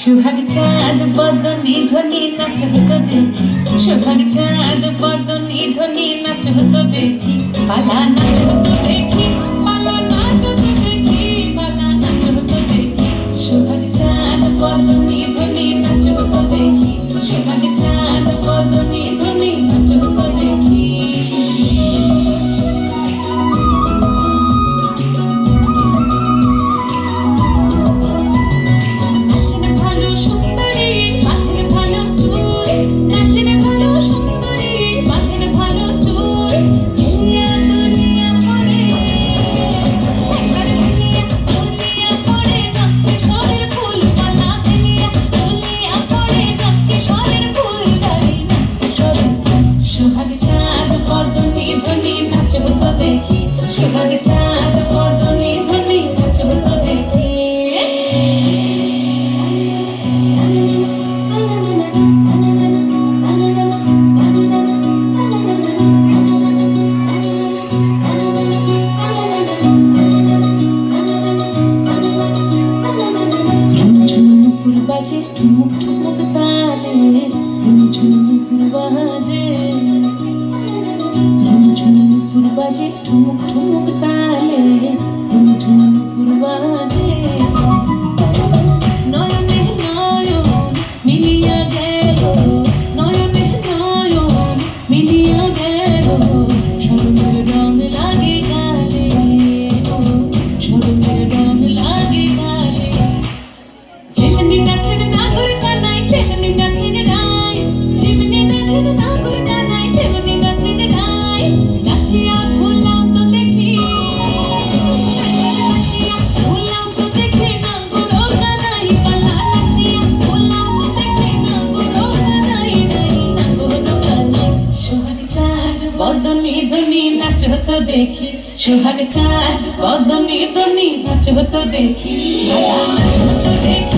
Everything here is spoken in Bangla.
সোহাগ চাঁদ বদনি ধ্বনি নাচ হতো দেখি, সোহাগ চাঁদ বদনি ধ্বনি নাচ হতো দেখি, পালা নাচ হতো দেখি, পালা নাচ হতো দেখি, পালা নাচ হতো দেখি। সোহাগ চাঁদ বদনি ধ্বনি নাচ হতো দেখি, সোহাগ চাঁদ বদনি ধ্বনি নাচ হতো দেখি। সোহাগ চাঁদ বদনি ধ্বনি নাচ হতো দেখি, সোহাগ চাঁদ বদনি ধ্বনি নাচ হতো দেখি। ঝুমঝুমুকুর বাজে ঠুমুক ঠুমুক তালে, ঝুমঝুমুকুর বাজে, ঝুমঝুমুকুর বাজে ঠুমুক ঠুমুক তালে, ঝুমঝুমুকুর বাজে। নয়নে নয়ন মিলিয়া গেল, নয়নে নয়ন মিলিয়া গেল, শরমের রং লাগে গালে, শরমের রং লাগে গালে। যেমনি নাচের নাগর কানাই তেমনি নাচের রায়, যেমনি নাচের নাগর কানাই তেমনি নাচের রায়। নাচিয়া ভুলাও তো দেখি, নাচিয়া ভুলাও তো দেখি নাগর কানাই পালা, নাচিয়া ভুলাও তো দেখি নাগর কানাই নাই, নাগর কানাই। সোহাগ চাঁদ বদনি ধ্বনি নাচ হতো দেখি, সোহাগ চাঁদ বদনি ধ্বনি নাচ হতো দেখি, পালা নাচ হতো দেখি।